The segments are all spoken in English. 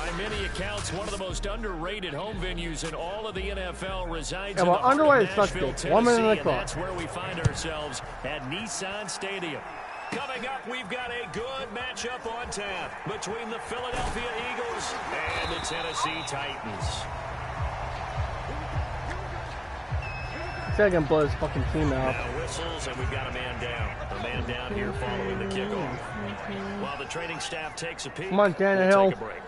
By many accounts, one of the most underrated home venues in all of the NFL resides in well, the heart of Nashville, Tennessee, 1 minute in the and clock. that's where we find ourselves at Nissan Stadium. Coming up, we've got a good matchup on tap between the Philadelphia Eagles and the Tennessee Titans. I can blow his fucking team out. Now whistles, and we've got a man down. A man down here following the kickoff. While the training staff takes a peek, come on, Tannehill. we'll take a break.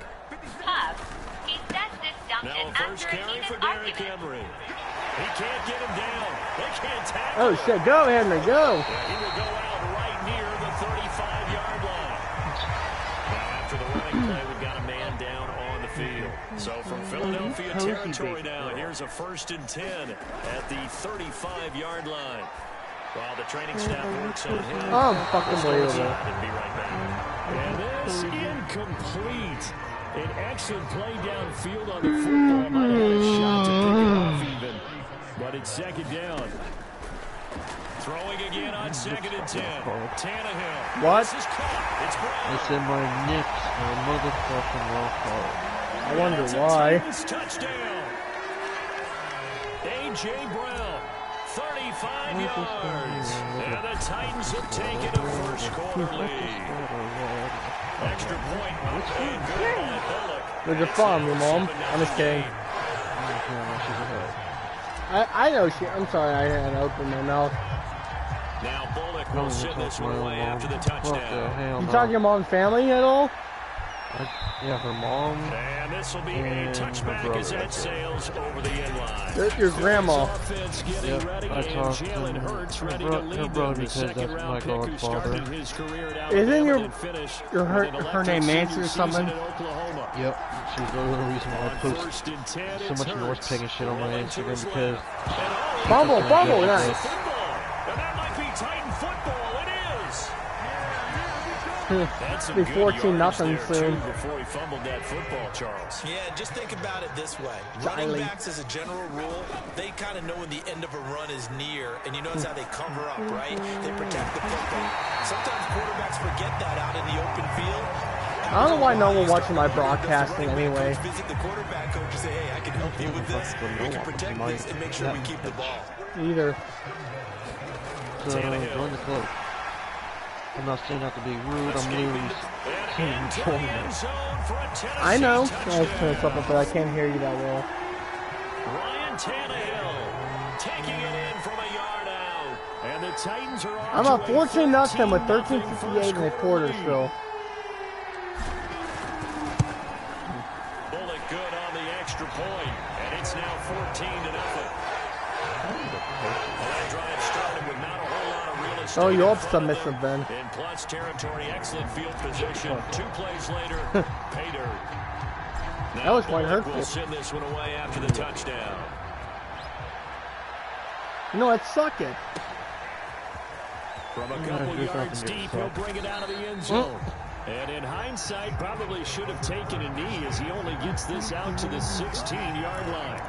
Now a first carry for Derrick Henry. He can't get him down. They can't tackle Oh, him. shit. Go, Henry, go. Yeah, he will go out right near the 35-yard line. Now, after the running play, we've got a man down on the field. So from Philadelphia territory now, here's a 1st and 10 at the 35-yard line. While the training staff works on him. Oh, fucking believable. And be right back. And this incomplete. An excellent play downfield on the football. Might have had a shot to pick it off even. But it's 2nd down. Throwing again on 2nd and 10. Tannehill. What? This is caught. It's Brown. It's in my nips. Motherfucking well call. I wonder why. Touchdown. A.J. Brown. 35 yards. And the Titans have taken a first-quarter lead. Extra point. And good by Bullock. Where's your from, your mom? I'm just kidding. I know she. I'm sorry, I had to open my mouth. Now Bullock will send this one away after the touchdown. You talk to your mom's family at all? Yeah, her mom. And this will be a touchback as that sails over the inline. That's your grandma. Yep, I talked to her brother because that's my godfather. Isn't her name Nancy or something? Yep, she's the only reason why I post so much North Peg and shit on my Instagram because... Fumble, nice. And that might be Titan football. It is. That's Be 14-0 soon. Before he fumbled that football, Charles. Yeah, just think about it this way. Running backs, as a general rule, they kind of know when the end of a run is near, and you notice how they cover up, right? They protect the football. Sometimes quarterbacks forget that out in the open field. I don't know why no one watching my broadcasting anyway. Visit the quarterback coach and say, hey, I can help you with this. We can protect this and make sure we keep the ball. Either. So, join the club. I'm not saying that to be rude, I'm literally I know. I was turning something, but I can't hear you that well. Ryan Tannehill taking it in from a yard out. And the Titans are on. I'm up 14-0 with 13:58 in the quarter still. Bullock good on the extra point, and it's now 14-0. That drive started with not a whole lot of real estate. Oh, you're submissive then. In plus territory, excellent field position. 2 plays later, pay dirt. That was quite hurtful. We'll send this one away after the touchdown. You know what? Suck it. From a couple yards deep, he'll bring it out of the end zone. And in hindsight, probably should have taken a knee as he only gets this out to the 16-yard line.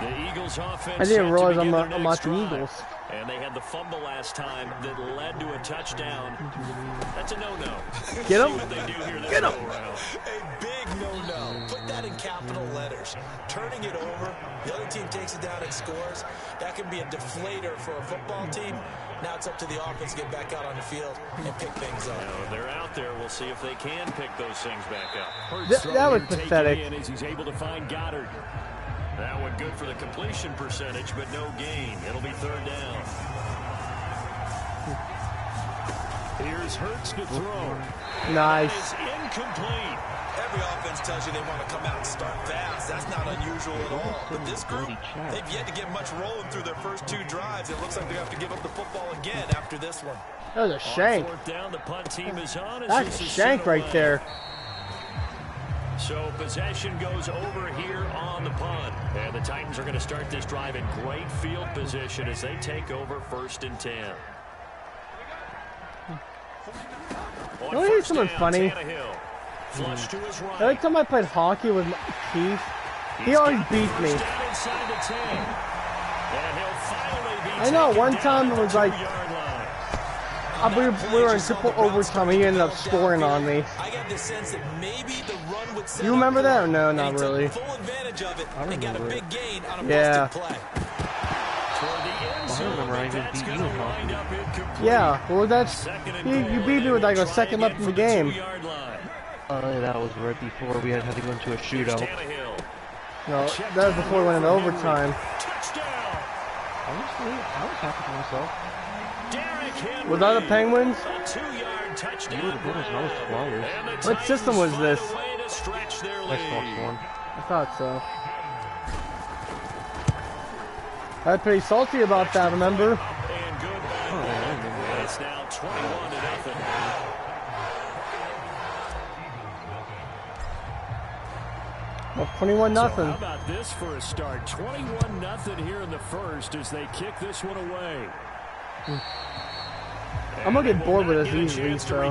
The Eagles offense. I didn't realize I'm not the Eagles. And they had the fumble last time that led to a touchdown. That's a no-no. Get him. Get him. A big no-no. Put that in capital letters. Turning it over, the other team takes it down and scores. That can be a deflator for a football team. Now it's up to the offense to get back out on the field and pick things up. Now, if they're out there, we'll see if they can pick those things back up. That was pathetic. As he's able to find Goddard. That one good for the completion percentage, but no gain. It'll be 3rd down. Here's Hurts to throw. Nice. That is incomplete. Every offense tells you they want to come out and start fast. That's not unusual at all. But this group, they've yet to get much rolling through their first 2 drives. It looks like they have to give up the football again after this one. That was a shank. On 4th down, the punt team is on. That's a shank right there. So possession goes over here on the punt. And the Titans are going to start this drive in great field position as they take over 1st and 10. You want to hear something funny? Flush to his right. Every time I played hockey with Keith, he always beat me. I know, one time it was like I believe we were in triple overtime. He ended up scoring on me. I got the sense that maybe the run would set You remember that or no? and Not he took really. full advantage of it and got a big gain on a Yeah. busted play. I remember I even beat you in hockey. Yeah, well that's you beat me with like a second left in the game. That was right before we had to go into a shootout. No, that was before we went into overtime. Honestly, I was happy for myself. Was that the Penguins? You were the Bulls and I was the Flyers. What system was this? Xbox One. I thought so. I was pretty salty about that, remember? It's now 21-0. Well, 21-0. So how about this for a start? 21-0 here in the first as they kick this one away. I'm gonna get bored with this easily, so.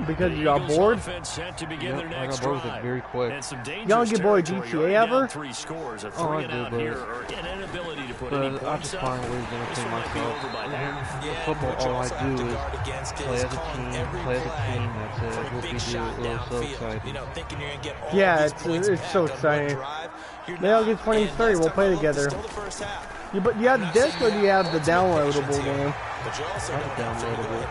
Because you got bored? Yep, I got bored with it very quick. You don't get bored of GTA ever? Oh, I do, but I just find ways to entertain myself. Football, all I do is play as a team, that's it. Whoopie-doo, so excited. Yeah, it's so exciting. Maybe I'll get 2030, we'll play together. But you have the disc or do you have the downloadable game? But you also have downloadable.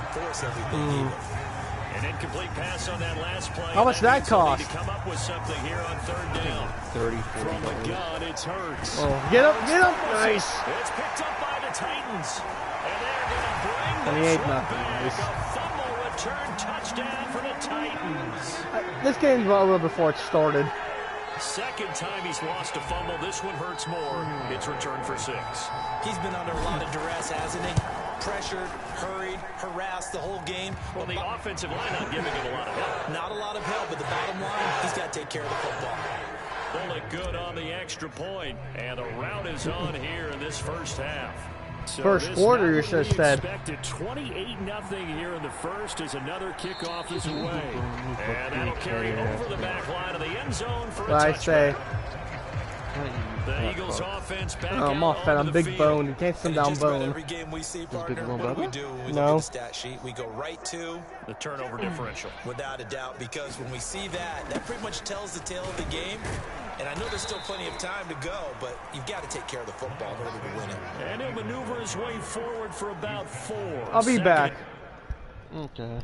An incomplete pass on that last play. How much that cost? Come up with something here on third down. 30, 40. From the gun, it's Hurts. Oh, get up, nice. It's picked up by the Titans. And they're going to bring 28-0, nice. a fumble return touchdown for the Titans. This game's over before it started. Second time he's lost a fumble. This one hurts more. It's returned for 6. He's been under a lot of duress, hasn't he? Pressured, hurried, harassed the whole game. Well, the offensive line not giving him a lot of help. Not a lot of help, but the bottom line, he's got to take care of the football. Pull it good on the extra point, and the route is on here in this first half. So First quarter, you should have said. Expected 28-0 here in the first as another kickoff is away. And that'll carry over the back line of the end zone for a touchback. The Eagles offense back Oh, I'm off that. I'm big bone. You can't slim down bone. Every game we see, partner, what do we do? We No. look at the stat sheet. We go right to the turnover differential. Without a doubt, because when we see that, that pretty much tells the tale of the game. And I know there's still plenty of time to go, but you've got to take care of the football in order to win it. And he'll maneuver his way forward for about 4. I'll be back. Okay.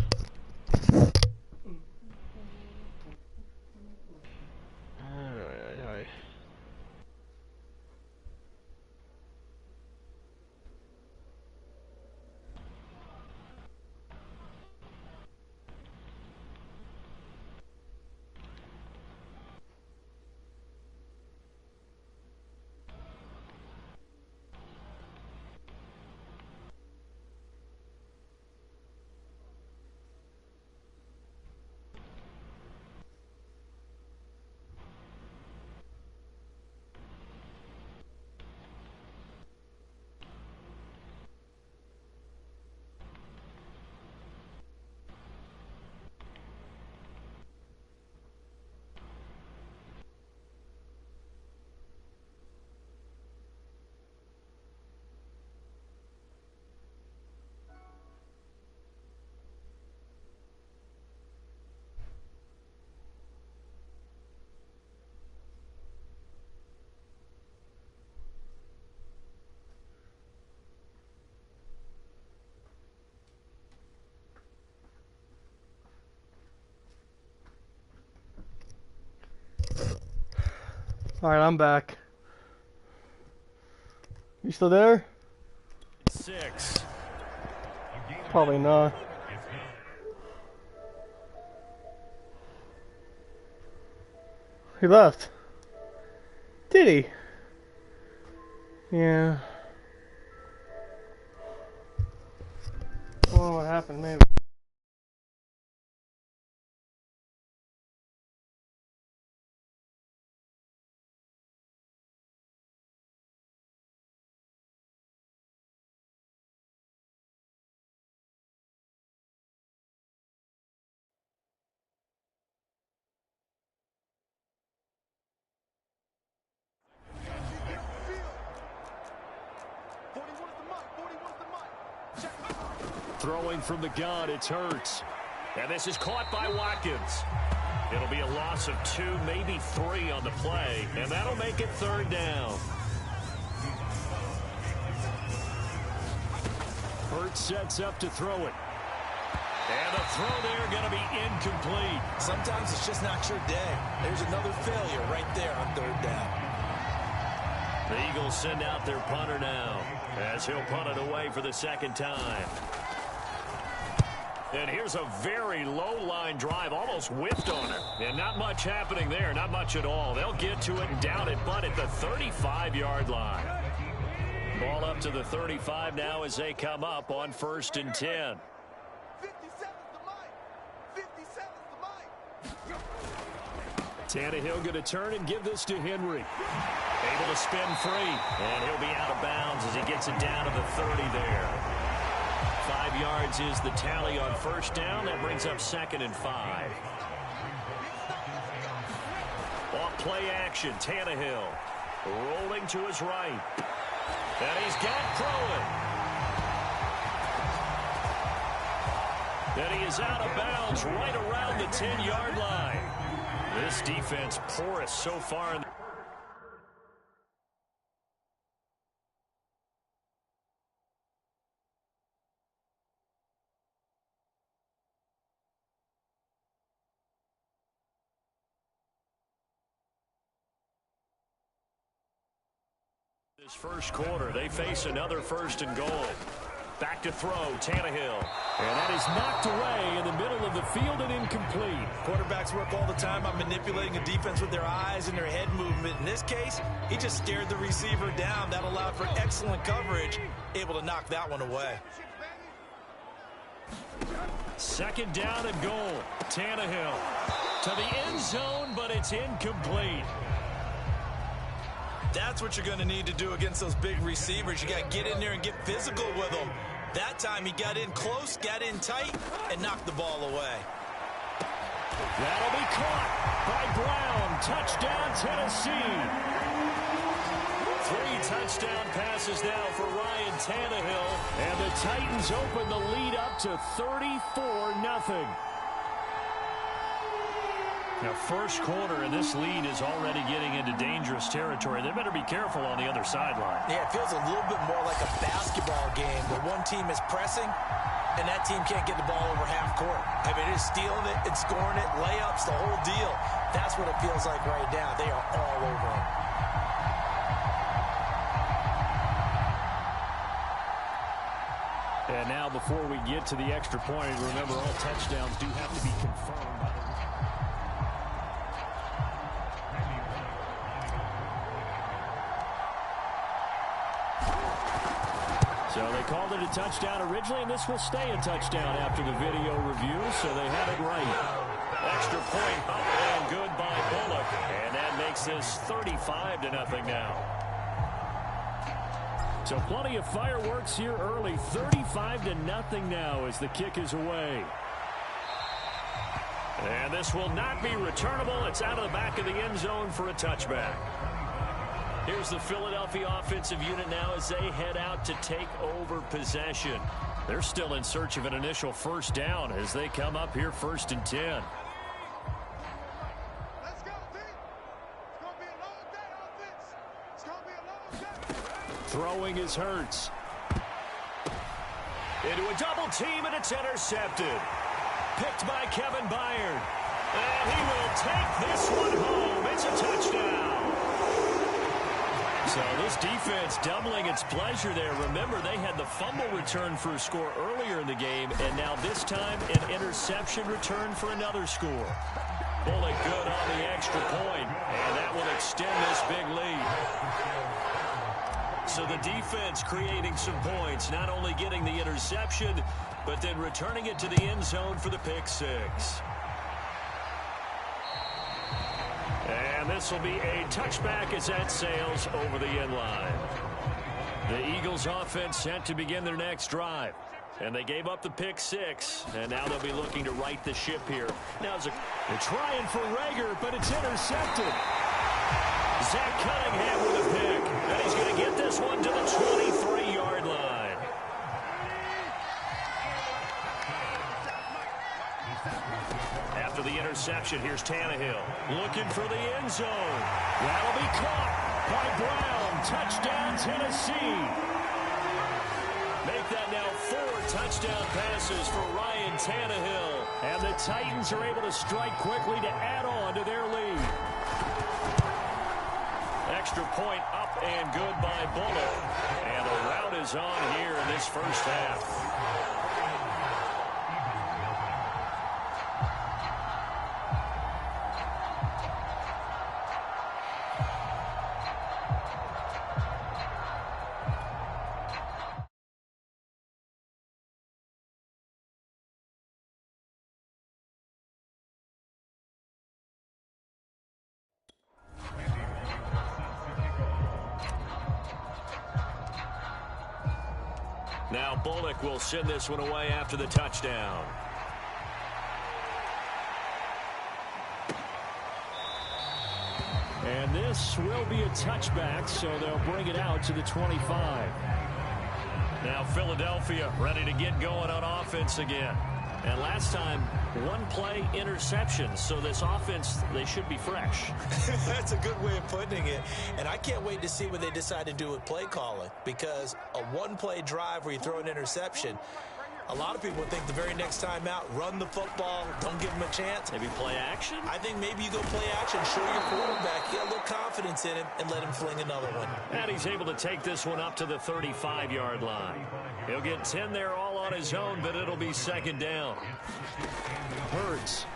Alright, I'm back. You still there? 6. Probably not. He left. Did he? Yeah. Oh, what happened? Maybe. Throwing from the gun, it's Hurts. And this is caught by Watkins. It'll be a loss of 2, maybe 3 on the play, and that'll make it 3rd down. Hurts sets up to throw it. And the throw there going to be incomplete. Sometimes it's just not your day. There's another failure right there on 3rd down. The Eagles send out their punter now, as he'll punt it away for the 2nd time. And here's a very low-line drive, almost whipped on it. And not much happening there, not much at all. They'll get to it and down it, but at the 35-yard line. Ball up to the 35 now as they come up on 1st and 10. 57's the line. Tannehill going to turn and give this to Henry. Able to spin free, and he'll be out of bounds as he gets it down to the 30 there. 5 yards is the tally on 1st down. That brings up 2nd and 5. Off play action, Tannehill rolling to his right. And he's got Crowan. And he is out of bounds right around the 10-yard line. This defense porous so far in the this 1st quarter. They face another 1st and goal. Back to throw, Tannehill. And that is knocked away in the middle of the field and incomplete. Quarterbacks work all the time on manipulating a defense with their eyes and their head movement. In this case, he just stared the receiver down. That allowed for excellent coverage, able to knock that one away. 2nd down and goal. Tannehill to the end zone, but it's incomplete. That's what you're going to need to do against those big receivers. You got to get in there and get physical with them. That time he got in close, got in tight, and knocked the ball away. That'll be caught by Brown. Touchdown, Tennessee. 3 touchdown passes now for Ryan Tannehill. And the Titans open the lead up to 34-0. Now, 1st quarter, and this lead is already getting into dangerous territory. They better be careful on the other sideline. Yeah, it feels a little bit more like a basketball game where one team is pressing and that team can't get the ball over half court. I mean, it's stealing it, it's scoring it, layups, the whole deal. That's what it feels like right now. They are all over it. And now, before we get to the extra point, remember all touchdowns do have to be confirmed by the So they called it a touchdown originally, and this will stay a touchdown after the video review, so they had it right. Extra point up and good by Bullock, and that makes this 35-0 now. So plenty of fireworks here early, 35-0 now as the kick is away. And this will not be returnable. It's out of the back of the end zone for a touchback. Here's the Philadelphia offensive unit now as they head out to take over possession. They're still in search of an initial 1st down as they come up here 1st and 10. Let's go, team. It's going to be a long day, offense. It's going to be a long day. Throwing is Hurts. Into a double team, and it's intercepted. Picked by Kevin Byard. And he will take this one home. It's a touchdown. So this defense doubling its pleasure there. Remember, they had the fumble return for a score earlier in the game, and now this time an interception return for another score. Bullock good on the extra point, and that will extend this big lead. So the defense creating some points, not only getting the interception, but then returning it to the end zone for the pick 6. And this will be a touchback as that sails over the end line. The Eagles offense set to begin their next drive. And they gave up the pick 6. And now they'll be looking to right the ship here. Now they're trying for Rager, but it's intercepted. Zach Cunningham with a pick. And he's going to get this one to the 23-yard line. after the interception. Here's Tannehill looking for the end zone. That'll be caught by Brown. Touchdown, Tennessee. Make that now 4 touchdown passes for Ryan Tannehill. And the Titans are able to strike quickly to add on to their lead. Extra point up and good by Bullock. And the rout is on here in this first half. Now Bullock will send this one away after the touchdown. And this will be a touchback, so they'll bring it out to the 25. Now Philadelphia ready to get going on offense again. And last time, 1-play interception. So this offense, they should be fresh. That's a good way of putting it. And I can't wait to see what they decide to do with play calling. Because a 1-play drive where you throw an interception, a lot of people think the very next time out, run the football, don't give them a chance. Maybe play action? I think maybe you go play action, show your quarterback, get a little confidence in him, and let him fling another one. And he's able to take this one up to the 35-yard line. He'll get 10 there all on his own, but it'll be second down. Hurts.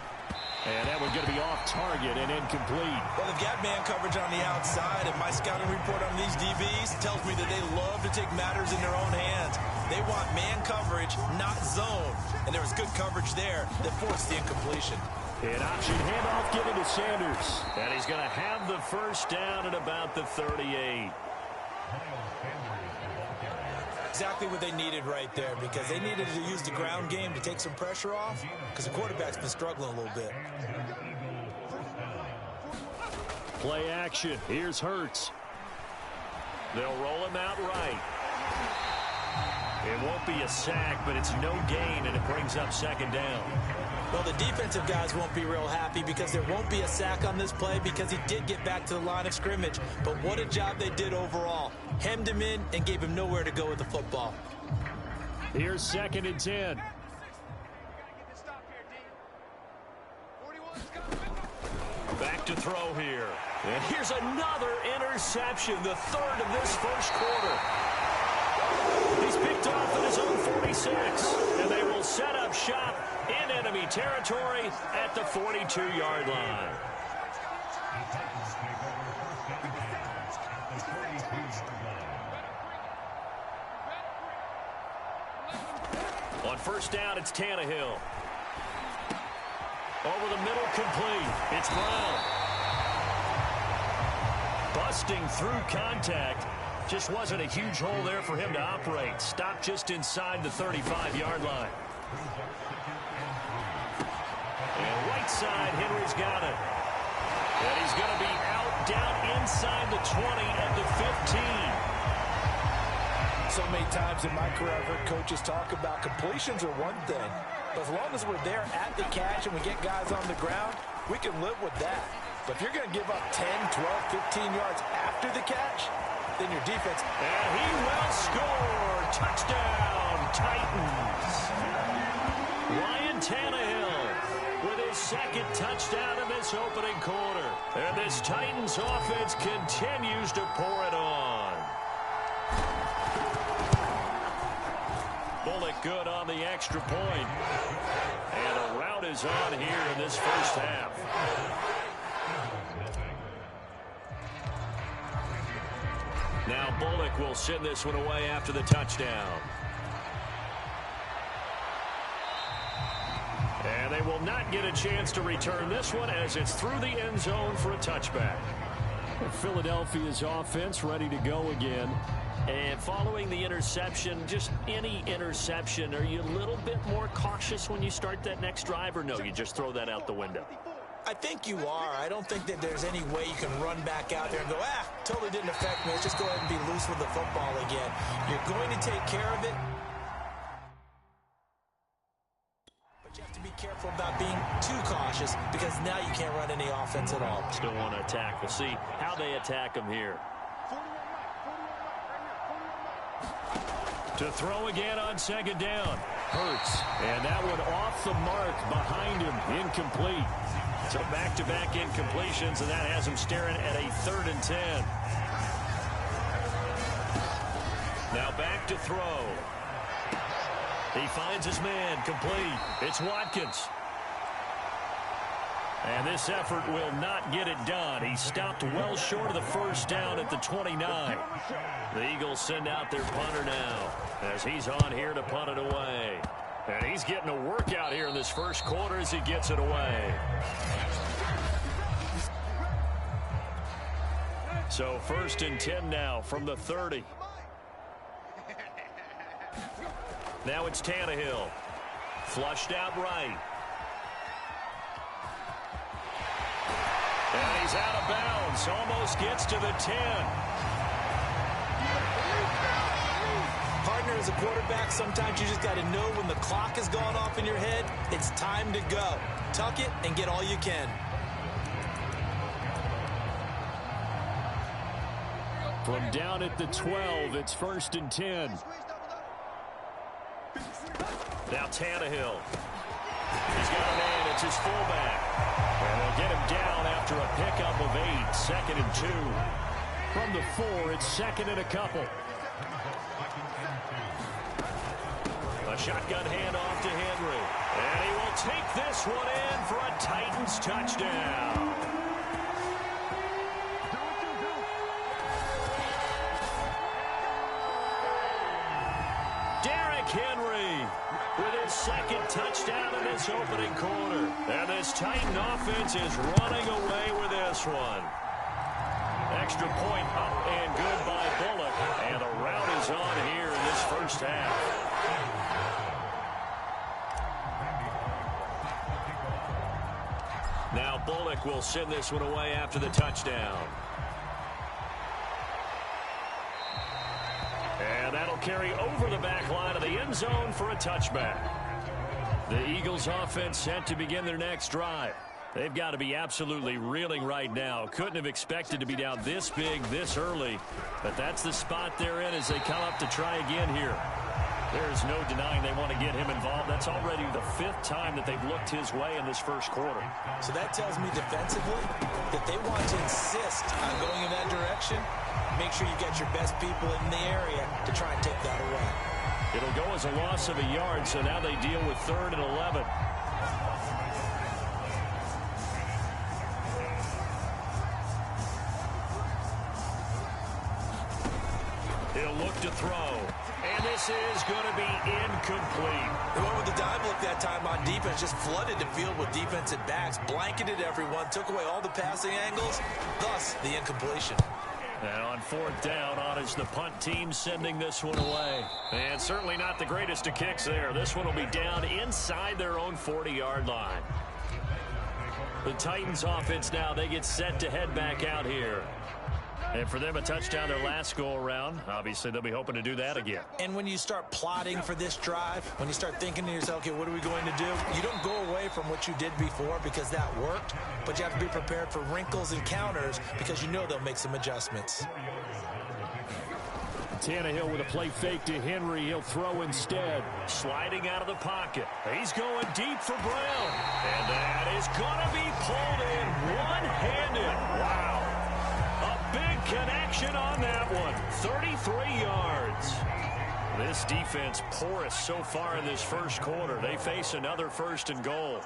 And that one's going to be off target and incomplete. Well, they've got man coverage on the outside, and my scouting report on these DBs tells me that they love to take matters in their own hands. They want man coverage, not zone. And there was good coverage there that forced the incompletion. An option handoff given to Sanders. And he's going to have the first down at about the 38. Exactly what they needed right there, because they needed to use the ground game to take some pressure off, because the quarterback's been struggling a little bit. Play action. Here's Hurts. They'll roll him out right. It won't be a sack, but it's no gain, and it brings up second down. Well, the defensive guys won't be real happy because there won't be a sack on this play because he did get back to the line of scrimmage. But what a job they did overall. Hemmed him in and gave him nowhere to go with the football. Here's second and 10. Back to throw here. And here's another interception, the third of this first quarter. He's picked off at his own 46, and they will set up shop in enemy territory at the 42-yard line. On first down, it's Tannehill. Over the middle, complete. It's Brown. Busting through contact. Just wasn't a huge hole there for him to operate. Stopped just inside the 35-yard line. And right side, Henry's got it. And he's going to be out down inside the 20 at the 15. So many times in my career, I've heard coaches talk about completions are one thing. But as long as we're there at the catch and we get guys on the ground, we can live with that. But if you're going to give up 10, 12, 15 yards after the catch, then your defense. And he will score. Touchdown, Titans. Ryan Tannehill with his second touchdown in this opening quarter. And this Titans offense continues to pour it on. Bullock good on the extra point. And a rout is on here in this first half. Now Bullock will send this one away after the touchdown. And they will not get a chance to return this one as it's through the end zone for a touchback. Philadelphia's offense ready to go again. And following the interception, just any interception, are you a little bit more cautious when you start that next drive, or no, you just throw that out the window? I think you are. I don't think that there's any way you can run back out there and go, totally didn't affect me. Let's just go ahead and be loose with the football again. You're going to take care of it. But you have to be careful about being too cautious because now you can't run any offense at all. Still want to attack. We'll see how they attack him here. To throw again on second down. Hurts. And that one off the mark behind him. Incomplete. So back-to-back incompletions, and that has him staring at a 3rd and 10. Now back to throw. He finds his man, complete. It's Watkins. And this effort will not get it done. He stopped well short of the first down at the 29. The Eagles send out their punter now as he's on here to punt it away. And he's getting a workout here in this first quarter as he gets it away. So 1st and 10 now from the 30. Now it's Tannehill. Flushed out right. And he's out of bounds. Almost gets to the 10. Partner, as a quarterback, sometimes you just got to know when the clock has gone off in your head, it's time to go. Tuck it and get all you can. From down at the 12, it's 1st and 10. Now Tannehill. He's got a man. It's his fullback. And they'll get him down after a pickup of 8. 2nd and 2. From the 4, it's 2nd and a couple. A shotgun handoff to Henry. And he will take this one in for a Titans touchdown. Henry with his 2nd touchdown in this opening quarter. And this Titan offense is running away with this one. Extra point up and good by Bullock. And the rout is on here in this first half. Now Bullock will send this one away after the touchdown. And that'll carry over the back line of the end zone for a touchback. The Eagles offense set to begin their next drive. They've got to be absolutely reeling right now. Couldn't have expected to be down this big this early. But that's the spot they're in as they come up to try again here. There's no denying they want to get him involved. That's already the 5th time that they've looked his way in this first quarter. So that tells me defensively that they want to insist on going in that direction. Make sure you get your best people in the area to try and take that away. It'll go as a loss of a yard, so now they deal with 3rd and 11. He'll look to throw. And this is going to be incomplete. They went with the dime look that time on defense, just flooded the field with defensive backs, blanketed everyone, took away all the passing angles, thus the incompletion. And on 4th down, on is the punt team sending this one away. And certainly not the greatest of kicks there. This one will be down inside their own 40-yard line. The Titans offense now, they get set to head back out here. And for them, a touchdown their last go-around. Obviously, they'll be hoping to do that again. And when you start plotting for this drive, when you start thinking to yourself, okay, what are we going to do? You don't go away from what you did before because that worked, but you have to be prepared for wrinkles and counters because you know they'll make some adjustments. Tannehill with a play fake to Henry. He'll throw instead. Sliding out of the pocket. He's going deep for Brown. And that is going to be pulled in one-handed. Wow. Big connection on that one. 33 yards. This defense porous so far in this first quarter. They face another 1st and goal.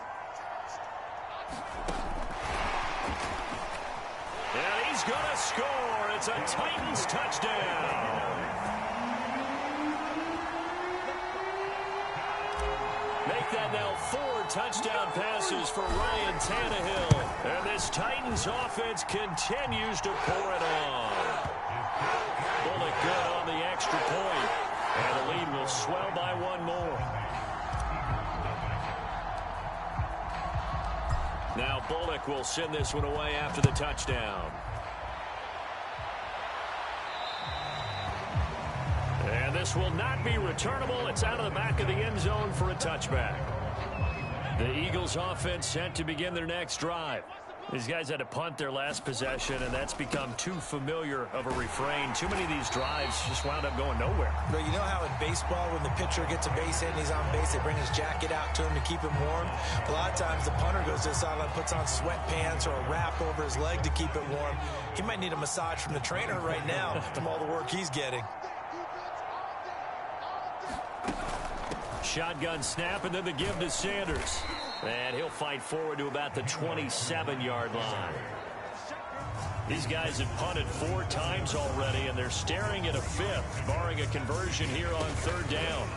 And he's going to score. It's a Titans touchdown. Make that now 4 touchdown passes for Ryan Tannehill. And this Titans offense continues to pour it on. Bullock good on the extra point. And the lead will swell by 1 more. Now Bullock will send this one away after the touchdown. And this will not be returnable. It's out of the back of the end zone for a touchback. The Eagles offense set to begin their next drive. These guys had to punt their last possession, and that's become too familiar of a refrain. Too many of these drives just wound up going nowhere. But you know how in baseball, when the pitcher gets a base hit and he's on base, they bring his jacket out to him to keep him warm? A lot of times the punter goes to the sideline, puts on sweatpants or a wrap over his leg to keep it warm. He might need a massage from the trainer right now from all the work he's getting. Shotgun snap, and then the give to Sanders. And he'll fight forward to about the 27-yard line. These guys have punted 4 times already, and they're staring at a 5th, barring a conversion here on 3rd down.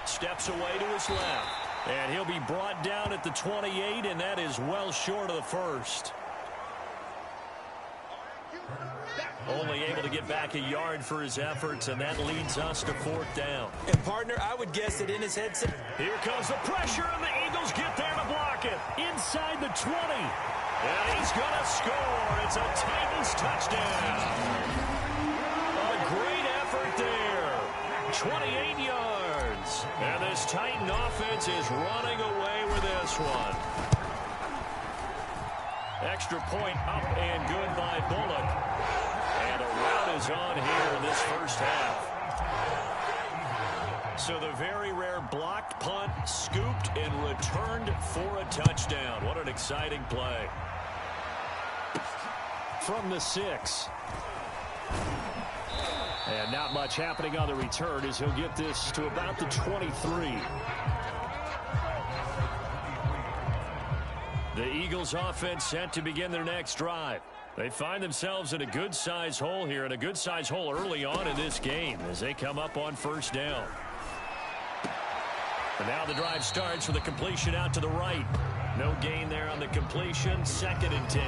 Steps away to his left. And he'll be brought down at the 28, and that is well short of the 1st. Only able to get back a yard for his efforts, and that leads us to 4th down. And, partner, I would guess that in his headset. Here comes the pressure, and the Eagles get there to block it. Inside the 20. And he's going to score. It's a Titans touchdown. A great effort there. 28 yards. And this Titan offense is running away with this one. Extra point up and good by Bullock. And a rout is on here in this first half. So the very rare blocked punt, scooped and returned for a touchdown. What an exciting play. From the 6. And not much happening on the return as he'll get this to about the 23. The Eagles offense set to begin their next drive. They find themselves in a good-sized hole here, and a good-sized hole early on in this game as they come up on 1st down. And now the drive starts with a completion out to the right. No gain there on the completion. 2nd and 10.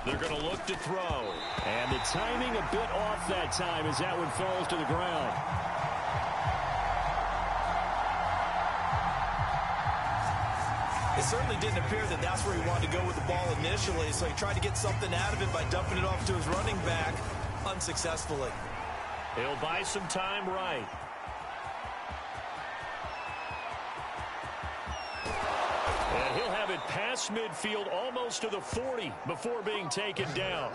They're going to look to throw. And the timing a bit off that time as that one falls to the ground. It certainly didn't appear that that's where he wanted to go with the ball initially, so he tried to get something out of it by dumping it off to his running back unsuccessfully. He'll buy some time right. And he'll have it past midfield almost to the 40 before being taken down.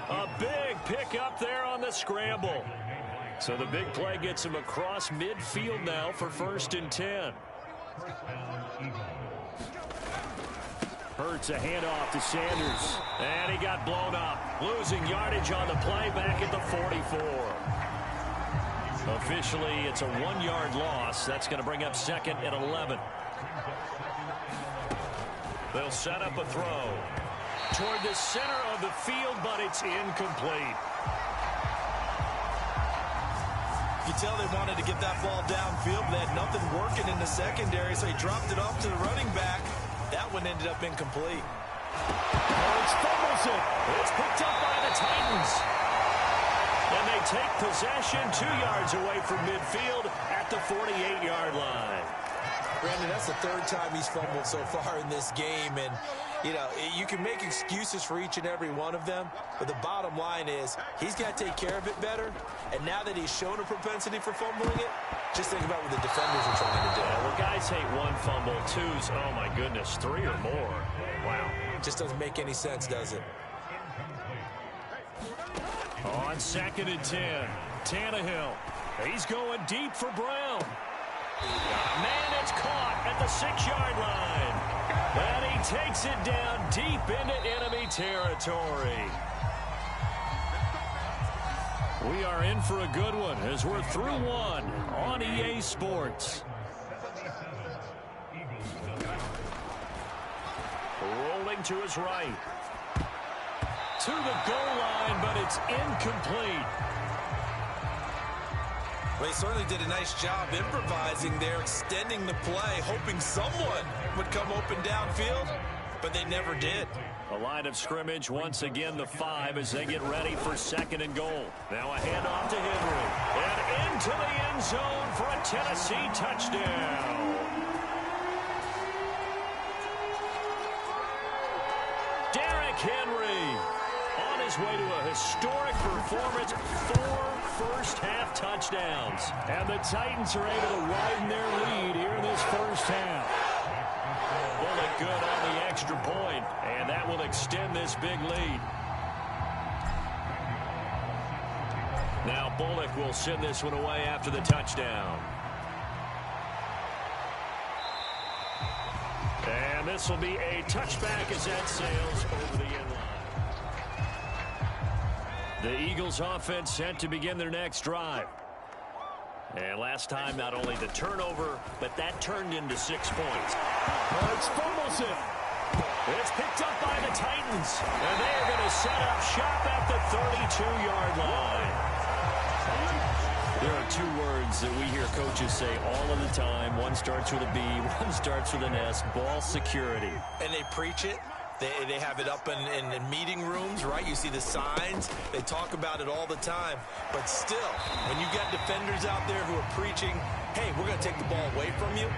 A big pickup there on the scramble. So the big play gets him across midfield now for 1st and 10. Hurts a handoff to Sanders. And he got blown up. Losing yardage on the play back at the 44. Officially, it's a 1-yard loss. That's going to bring up 2nd and 11. They'll set up a throw toward the center of the field, but it's incomplete. You tell they wanted to get that ball downfield, but they had nothing working in the secondary, so he dropped it off to the running back. That one ended up incomplete. Hurts fumbles it. It's picked up by the Titans. And they take possession 2 yards away from midfield at the 48-yard line. Brandon, that's the 3rd time he's fumbled so far in this game. And, you know, you can make excuses for each and every one of them. But the bottom line is he's got to take care of it better. And now that he's shown a propensity for fumbling it, just think about what the defenders are trying to do. Well, guys hate 1 fumble, 2's, oh, my goodness, 3 or more. Wow. Just doesn't make any sense, does it? On 2nd and 10, Tannehill. He's going deep for Brown. Man, it's caught at the 6-yard line. And he takes it down deep into enemy territory. We are in for a good one as we're through 1 on EA Sports. Rolling to his right. To the goal line, but it's incomplete. Well, he certainly did a nice job improvising there, extending the play, hoping someone would come open downfield, but they never did. A line of scrimmage once again, the 5 as they get ready for 2nd and goal. Now a handoff to Henry. And into the end zone for a Tennessee touchdown. Derrick Henry on his way to a historic performance first half touchdowns. And the Titans are able to widen their lead here in this first half. Bullock good on the extra point, and that will extend this big lead. Now Bullock will send this one away after the touchdown. And this will be a touchback as that sails over the end line. The Eagles offense set to begin their next drive. And last time, not only the turnover, but that turned into 6 points. Hurts fumbles it. It's picked up by the Titans. And they are going to set up shop at the 32-yard line. There are 2 words that we hear coaches say all of the time. One starts with a B, one starts with an S, ball security. And they preach it. They have it up in meeting rooms, right? You see the signs. They talk about it all the time. But still, when you got defenders out there who are preaching, hey, we're going to take the ball away from you,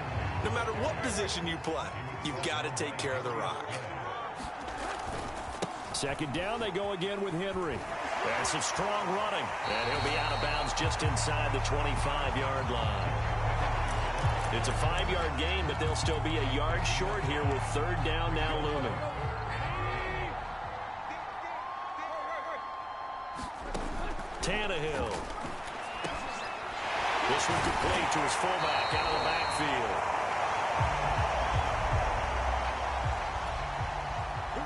no matter what position you play, you've got to take care of the rock. Second down, they go again with Henry. That's some strong running. And he'll be out of bounds just inside the 25-yard line. It's a 5-yard gain, but they'll still be a yard short here with third down now looming. Tannehill. This one complete to his fullback out of the backfield.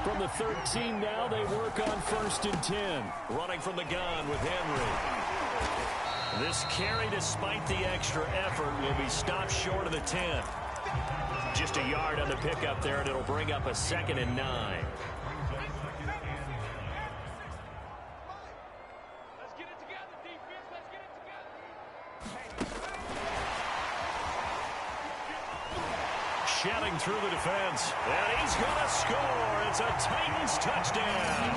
From the 13 now, they work on 1st and 10. Running from the gun with Henry. This carry, despite the extra effort, will be stopped short of the 10. Just a yard on the pickup there, and it'll bring up a 2nd and 9. Let's get it together, defense. Let's get it together. Shelling through the defense. And he's going to score. It's a Titans touchdown.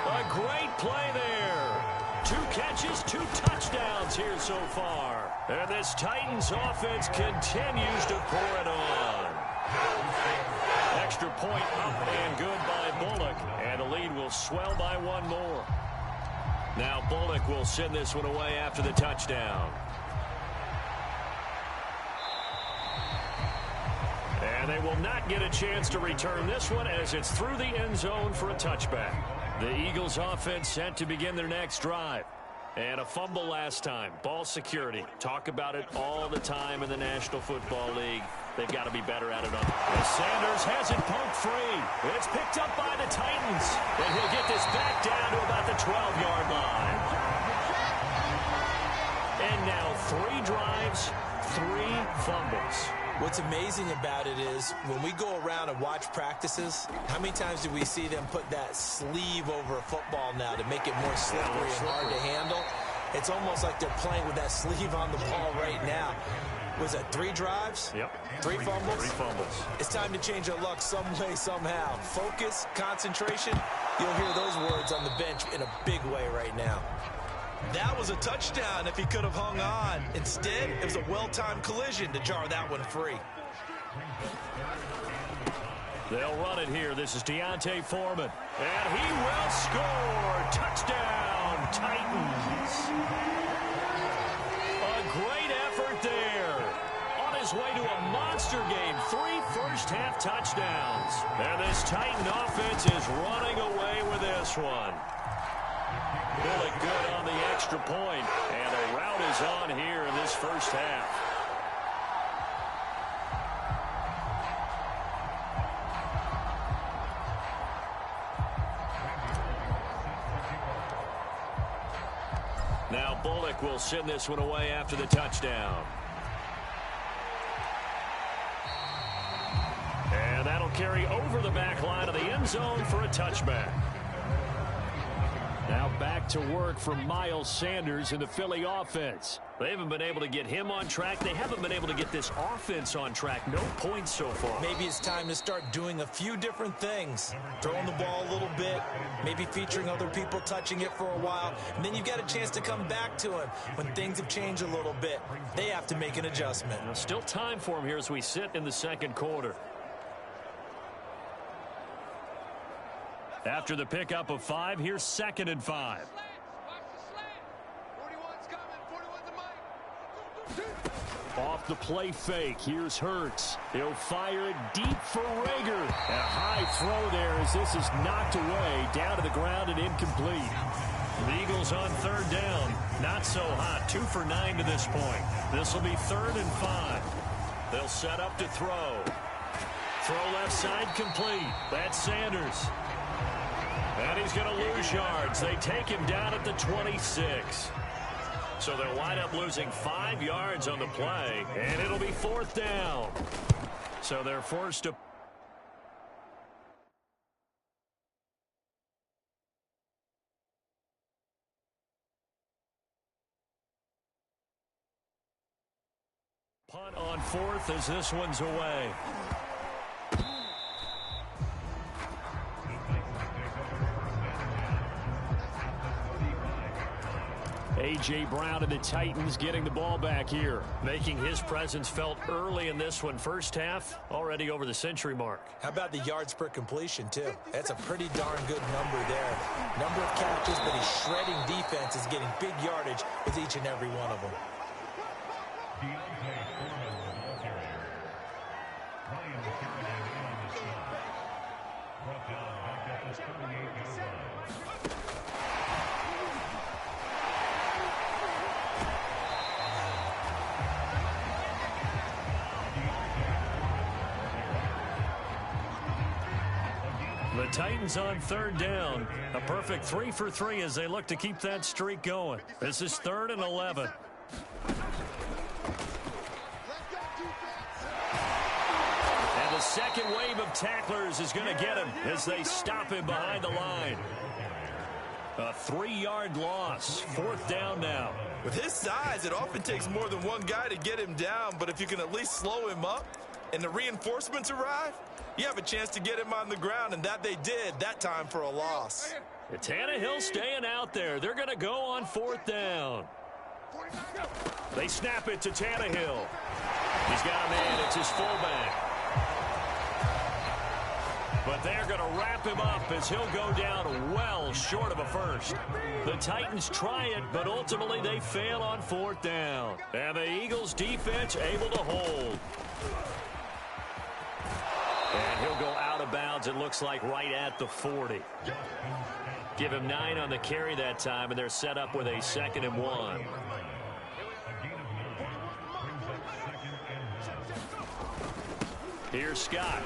A great play there. 2 catches, 2 touchdowns here so far. And this Titans offense continues to pour it on. Extra point up and good by Bullock. And the lead will swell by 1 more. Now Bullock will send this one away after the touchdown. And they will not get a chance to return this one as it's through the end zone for a touchback. The Eagles offense set to begin their next drive. And a fumble last time. Ball security. Talk about it all the time in the National Football League. They've got to be better at it. Sanders has it poked free. It's picked up by the Titans. And he'll get this back down to about the 12-yard line. And now 3 drives, 3 fumbles. What's amazing about it is when we go around and watch practices, how many times do we see them put that sleeve over a football now to make it more slippery and hard to handle? It's almost like they're playing with that sleeve on the ball right now. Was that 3 drives? Yep. 3 fumbles? 3 fumbles. It's time to change our luck some way, somehow. Focus, concentration. You'll hear those words on the bench in a big way right now. That was a touchdown if he could have hung on. Instead, it was a well-timed collision to jar that one free. They'll run it here. This is Deontay Foreman. And he will score. Touchdown, Titans. A great effort there. On his way to a monster game. 3 first-half touchdowns. And this Titan offense is running away with this one. Bullock good on the extra point, and a rout is on here in this first half. Now Bullock will send this one away after the touchdown. And that'll carry over the back line of the end zone for a touchback. Now back to work for Miles Sanders in the Philly offense. They haven't been able to get him on track. They haven't been able to get this offense on track. No points so far. Maybe it's time to start doing a few different things. Throwing the ball a little bit, maybe featuring other people touching it for a while, and then you've got a chance to come back to him when things have changed a little bit. They have to make an adjustment. Now, still time for him here as we sit in the second quarter. After the pickup of 5, here's 2nd and 5. Off the play fake, here's Hurts. He'll fire it deep for Rager. And a high throw there as this is knocked away, down to the ground and incomplete. The Eagles on 3rd down. Not so hot, 2 for 9 to this point. This will be 3rd and 5. They'll set up to throw. Throw left side complete. That's Sanders. And he's going to lose yards. They take him down at the 26. So they'll wind up losing 5 yards on the play, and it'll be 4th down. So they're forced to punt on 4th as this one's away. A.J. Brown and the Titans getting the ball back here, making his presence felt early in this one. First half, already over the century mark. How about the yards per completion, too? That's a pretty darn good number there. Number of catches, but he's shredding defenses, getting big yardage with each and every one of them. The Titans on 3rd down. A perfect 3 for 3 as they look to keep that streak going. This is 3rd and 11. And the second wave of tacklers is going to get him as they stop him behind the line. A 3-yard loss. 4th down now. With his size, it often takes more than one guy to get him down, but if you can at least slow him up and the reinforcements arrive, you have a chance to get him on the ground, and that they did, that time for a loss. Tannehill staying out there. They're going to go on 4th down. They snap it to Tannehill. He's got a man. It's his fullback. But they're going to wrap him up as he'll go down well short of a first. The Titans try it, but ultimately they fail on 4th down. And the Eagles defense able to hold. And he'll go out of bounds, it looks like, right at the 40. Give him 9 on the carry that time, and they're set up with a 2nd and 1. Here's Scott.